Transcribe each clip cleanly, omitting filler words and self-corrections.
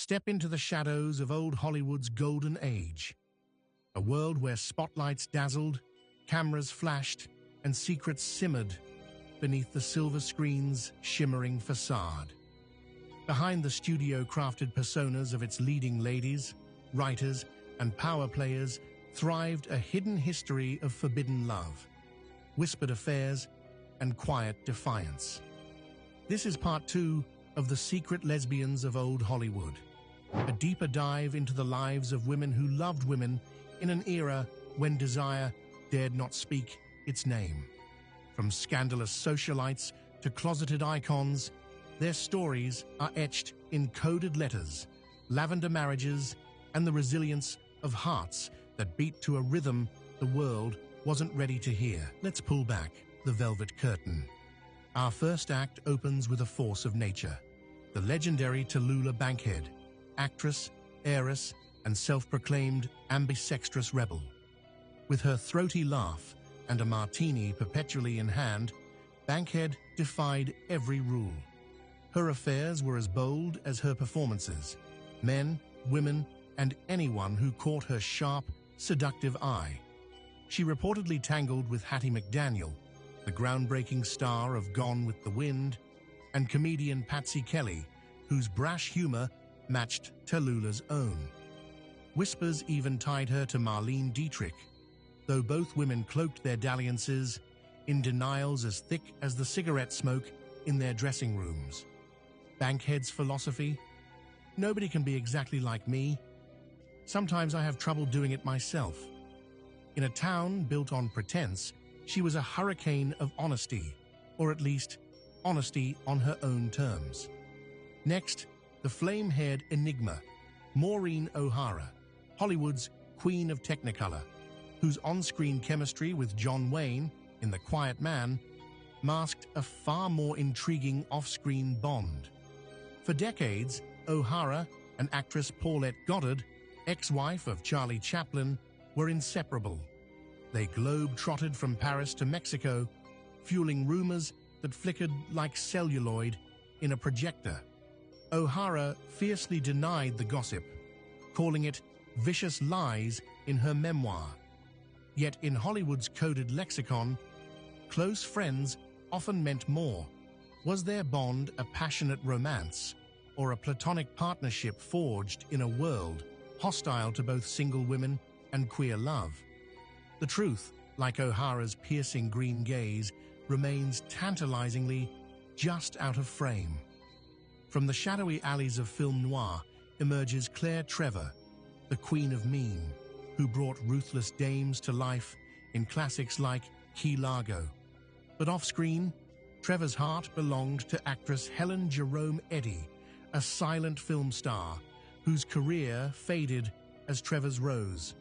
Step into the shadows of old Hollywood's golden age, a world where spotlights dazzled, cameras flashed, and secrets simmered beneath the silver screen's shimmering facade. Behind the studio-crafted personas of its leading ladies, writers, and power players thrived a hidden history of forbidden love, whispered affairs, and quiet defiance. This is part 2 of The Secret Lesbians of Old Hollywood, a deeper dive into the lives of women who loved women in an era when desire dared not speak its name. From scandalous socialites to closeted icons, their stories are etched in coded letters, lavender marriages, and the resilience of hearts that beat to a rhythm the world wasn't ready to hear. Let's pull back the velvet curtain. Our first act opens with a force of nature, the legendary Tallulah Bankhead, actress, heiress, and self-proclaimed ambidextrous rebel. With her throaty laugh and a martini perpetually in hand, Bankhead defied every rule. Her affairs were as bold as her performances. Men, women, and anyone who caught her sharp, seductive eye. She reportedly tangled with Hattie McDaniel, the groundbreaking star of Gone with the Wind, and comedian Patsy Kelly, whose brash humor matched Tallulah's own. Whispers even tied her to Marlene Dietrich, though both women cloaked their dalliances in denials as thick as the cigarette smoke in their dressing rooms. Bankhead's philosophy: nobody can be exactly like me. Sometimes I have trouble doing it myself. In a town built on pretense, she was a hurricane of honesty, or at least honesty on her own terms. Next, the flame-haired enigma, Maureen O'Hara, Hollywood's queen of Technicolor, whose on-screen chemistry with John Wayne in The Quiet Man masked a far more intriguing off-screen bond. For decades, O'Hara and actress Paulette Goddard, ex-wife of Charlie Chaplin, were inseparable. They globe-trotted from Paris to Mexico, fueling rumors that flickered like celluloid in a projector. O'Hara fiercely denied the gossip, calling it vicious lies in her memoir. Yet in Hollywood's coded lexicon, close friends often meant more. Was their bond a passionate romance, or a platonic partnership forged in a world hostile to both single women and queer love? The truth, like O'Hara's piercing green gaze, remains tantalizingly just out of frame. From the shadowy alleys of film noir emerges Clare Trevor, the Queen of Mean, who brought ruthless dames to life in classics like Key Largo. But off-screen, Trevor's heart belonged to actress Helen Jerome Eddy, a silent film star whose career faded as Trevor's rose.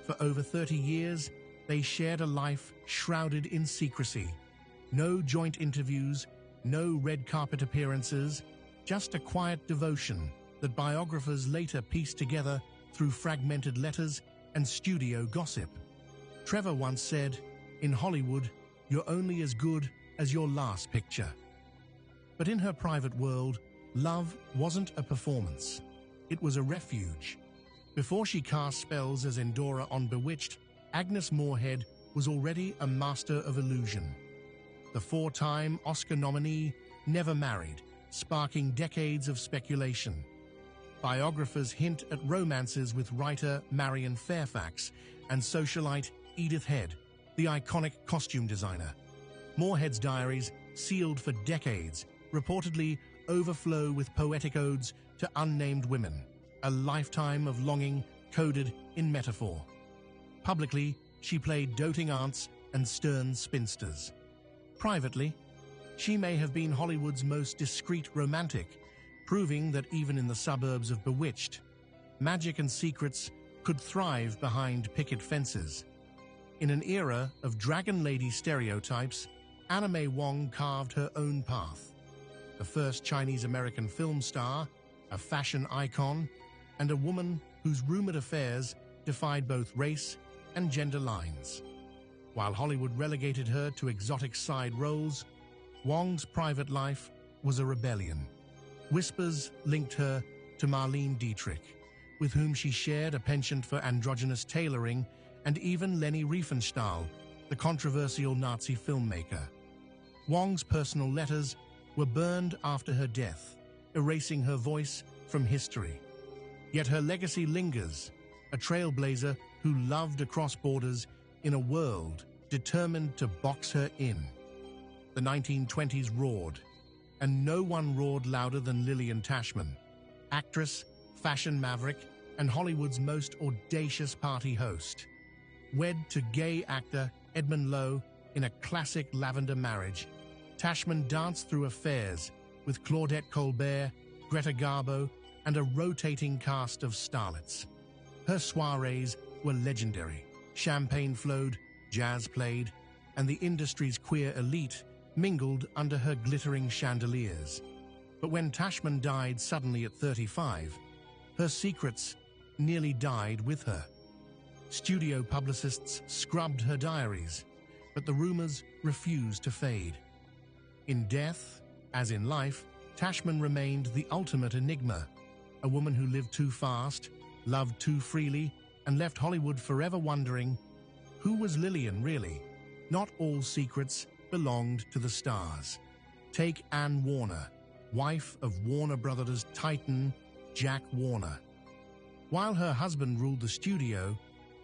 For over 30 years, they shared a life shrouded in secrecy. No joint interviews, no red carpet appearances, just a quiet devotion that biographers later pieced together through fragmented letters and studio gossip. Trevor once said, "In Hollywood, you're only as good as your last picture." But in her private world, love wasn't a performance. It was a refuge. Before she cast spells as Endora on Bewitched, Agnes Moorehead was already a master of illusion. The 4-time Oscar nominee never married, sparking decades of speculation. Biographers hint at romances with writer Marion Fairfax and socialite Edith Head, the iconic costume designer. Moorehead's diaries, sealed for decades, reportedly overflow with poetic odes to unnamed women, a lifetime of longing coded in metaphor. Publicly, she played doting aunts and stern spinsters. Privately, she may have been Hollywood's most discreet romantic, proving that even in the suburbs of Bewitched, magic and secrets could thrive behind picket fences. In an era of Dragon Lady stereotypes, Anna May Wong carved her own path. The first Chinese-American film star, a fashion icon, and a woman whose rumored affairs defied both race and gender lines. While Hollywood relegated her to exotic side roles, Wong's private life was a rebellion. Whispers linked her to Marlene Dietrich, with whom she shared a penchant for androgynous tailoring, and even Leni Riefenstahl, the controversial Nazi filmmaker. Wong's personal letters were burned after her death, erasing her voice from history. Yet her legacy lingers, a trailblazer who loved across borders in a world determined to box her in. The 1920s roared, and no one roared louder than Lillian Tashman, actress, fashion maverick, and Hollywood's most audacious party host. Wed to gay actor Edmund Lowe in a classic lavender marriage, Tashman danced through affairs with Claudette Colbert, Greta Garbo, and a rotating cast of starlets. Her soirees were legendary. Champagne flowed, jazz played, and the industry's queer elite mingled under her glittering chandeliers. But when Tashman died suddenly at 35, her secrets nearly died with her. Studio publicists scrubbed her diaries, but the rumors refused to fade. In death, as in life, Tashman remained the ultimate enigma, a woman who lived too fast, loved too freely, and left Hollywood forever wondering, who was Lillian really? Not all secrets belonged to the stars. Take Ann Warner, wife of Warner Brothers' titan Jack Warner. While her husband ruled the studio,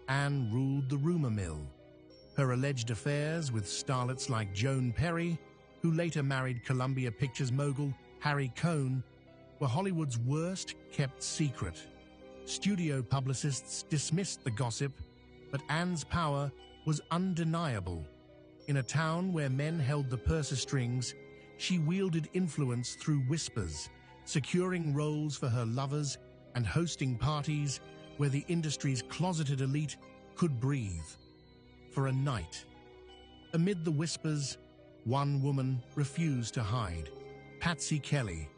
Ann ruled the rumor mill. Her alleged affairs with starlets like Joan Perry, who later married Columbia Pictures mogul Harry Cohn, were Hollywood's worst-kept secret. Studio publicists dismissed the gossip, but Ann's power was undeniable. In a town where men held the purse strings, she wielded influence through whispers, securing roles for her lovers and hosting parties where the industry's closeted elite could breathe. For a night. Amid the whispers, one woman refused to hide. Patsy Kelly,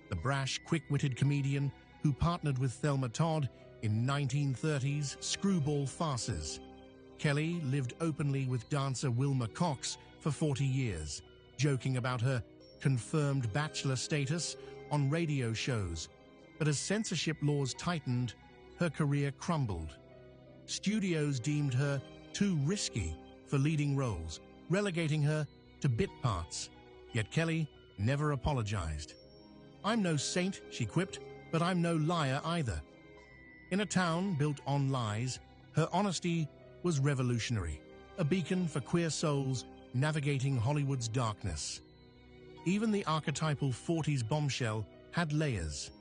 the brash, quick-witted comedian who partnered with Thelma Todd in 1930s screwball farces. Kelly lived openly with dancer Wilma Cox for 40 years, joking about her confirmed bachelor status on radio shows. But as censorship laws tightened, her career crumbled. Studios deemed her too risky for leading roles, relegating her to bit parts. Yet Kelly never apologized. "I'm no saint," she quipped, "but I'm no liar either." In a town built on lies, her honesty was revolutionary, a beacon for queer souls navigating Hollywood's darkness. Even the archetypal 40s bombshell had layers.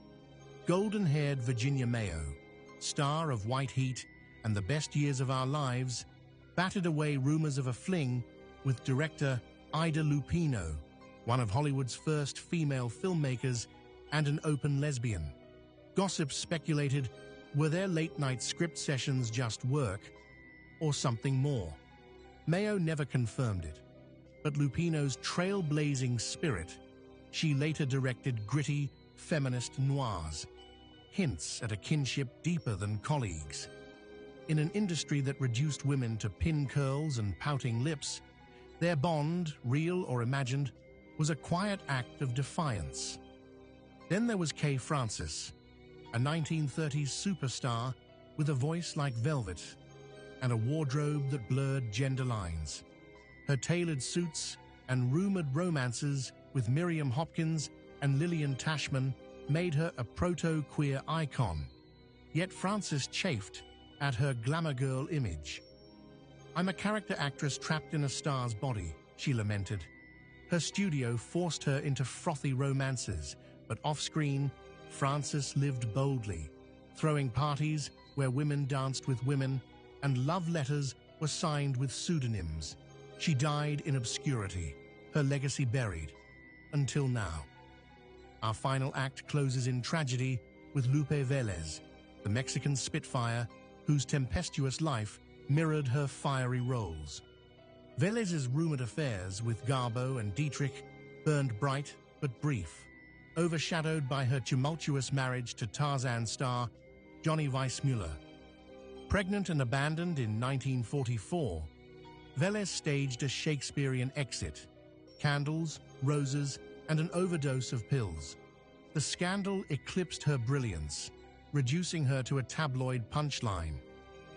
Golden-haired Virginia Mayo, star of White Heat and The Best Years of Our Lives, batted away rumors of a fling with director Ida Lupino, one of Hollywood's first female filmmakers and an open lesbian. Gossip speculated, were their late-night script sessions just work or something more? Mayo never confirmed it, but Lupino's trailblazing spirit, she later directed gritty, feminist noirs, hints at a kinship deeper than colleagues. In an industry that reduced women to pin curls and pouting lips, their bond, real or imagined, was a quiet act of defiance. Then there was Kay Francis, a 1930s superstar with a voice like velvet and a wardrobe that blurred gender lines. Her tailored suits and rumored romances with Miriam Hopkins and Lillian Tashman made her a proto-queer icon. Yet Francis chafed at her glamour girl image. "I'm a character actress trapped in a star's body," she lamented. Her studio forced her into frothy romances, but off-screen, Francis lived boldly, throwing parties where women danced with women and love letters were signed with pseudonyms. She died in obscurity, her legacy buried, until now. Our final act closes in tragedy with Lupe Velez, the Mexican Spitfire whose tempestuous life mirrored her fiery roles. Velez's rumored affairs with Garbo and Dietrich burned bright but brief, overshadowed by her tumultuous marriage to Tarzan star Johnny Weissmuller. Pregnant and abandoned in 1944, Velez staged a Shakespearean exit, candles, roses, and an overdose of pills. The scandal eclipsed her brilliance, reducing her to a tabloid punchline.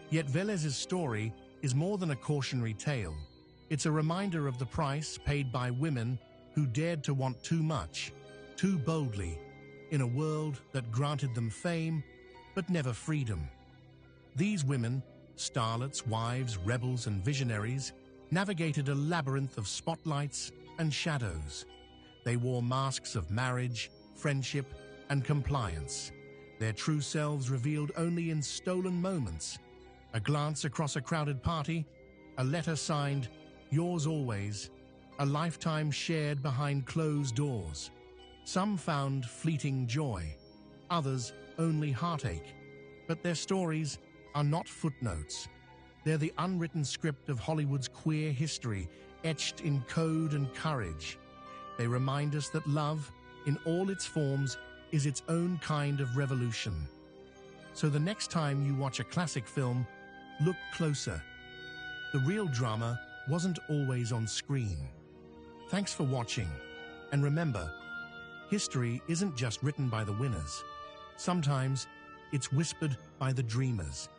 Yet Velez's story is more than a cautionary tale. It's a reminder of the price paid by women who dared to want too much, too boldly, in a world that granted them fame, but never freedom. These women, starlets, wives, rebels, and visionaries, navigated a labyrinth of spotlights and shadows. They wore masks of marriage, friendship, and compliance, their true selves revealed only in stolen moments. A glance across a crowded party, a letter signed, "Yours always," a lifetime shared behind closed doors. Some found fleeting joy, others only heartache. But their stories are not footnotes. They're the unwritten script of Hollywood's queer history, etched in code and courage. They remind us that love, in all its forms, is its own kind of revolution. So the next time you watch a classic film, look closer. The real drama wasn't always on screen. Thanks for watching. And remember, history isn't just written by the winners. Sometimes it's whispered by the dreamers.